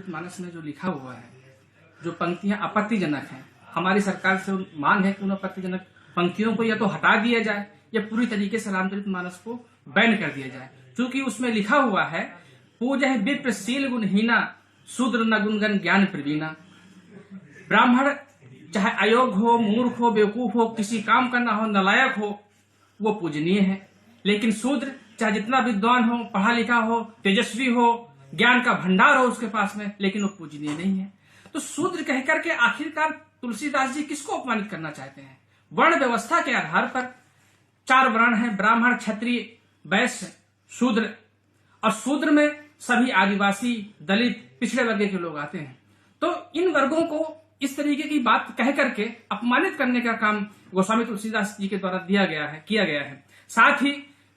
मानस में जो लिखा हुआ है, जो पंक्तियां आपत्तिजनक हैं, हमारी सरकार से मांग है कि उन आपत्तिजनक पंक्तियों को या तो हटा दिया जाए या पूरी तरीके से रामचरित मानस को बैन कर दिया जाए। क्योंकि उसमें लिखा हुआ है, पूजह विप्रशील गुणहीना शूद्र न गुणगन ज्ञान प्रवीणा। ब्राह्मण चाहे अयोग्य हो, मूर्ख हो, बेवकूफ हो, किसी काम का ना हो, नलायक हो, वो पूजनीय है। लेकिन शूद्र चाहे जितना विद्वान हो, पढ़ा लिखा हो, तेजस्वी हो, ज्ञान का भंडार हो उसके पास में, लेकिन वो पूजनीय नहीं है। तो शूद्र कहकर के आखिरकार तुलसीदास जी किसको अपमानित करना चाहते हैं? वर्ण व्यवस्था के आधार पर 4 वर्ण हैं, ब्राह्मण, क्षत्रिय, वैश्य, शूद्र। और शूद्र में सभी आदिवासी, दलित, पिछड़े वर्ग के लोग आते हैं। तो इन वर्गों को इस तरीके की बात कह करके अपमानित करने का काम गोस्वामी तुलसीदास जी के द्वारा किया गया है। साथ ही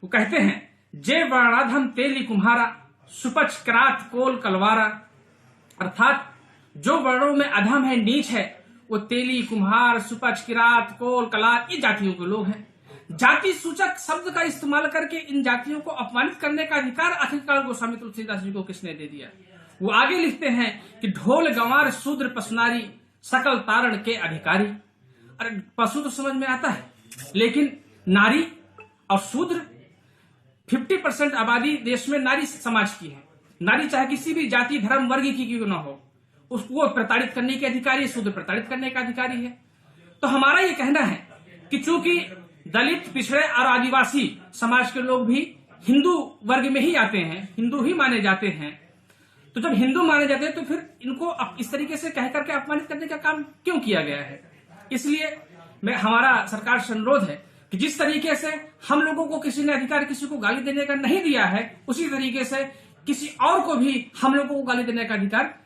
वो कहते हैं, जे वर्णाधम तेली कुम्हारा सुपच करात कोल कलवारा। अर्थात जो वर्णों में अधम है, नीच है, वो तेली, कुम्हार, सुपच, किरात, कोल, कलार, ये जातियों के लोग हैं। जाति सूचक शब्द का इस्तेमाल करके इन जातियों को अपमानित करने का अधिकार आखिरकार गोस्वामी तुलसीदास जी को किसने दे दिया? वो आगे लिखते हैं कि ढोल गंवार शूद्र पसनारी सकल तारण के अधिकारी। अरे पशु तो समझ में आता है, लेकिन नारी और शूद्र 50% आबादी देश में नारी समाज की है। नारी चाहे किसी भी जाति, धर्म, वर्ग की क्यों ना हो, उसको प्रताड़ित करने के अधिकारी है, शूद्र प्रताड़ित करने का अधिकारी है। तो हमारा ये कहना है कि चूंकि दलित, पिछड़े और आदिवासी समाज के लोग भी हिंदू वर्ग में ही आते हैं, हिंदू ही माने जाते हैं, तो जब हिंदू माने जाते हैं तो फिर इनको इस तरीके से कह करके अपमानित करने का काम क्यों किया गया है? इसलिए हमारा सरकार से अनुरोध है कि जिस तरीके से हम लोगों को किसी ने अधिकार किसी को गाली देने का नहीं दिया है, उसी तरीके से किसी और को भी हम लोगों को गाली देने का अधिकार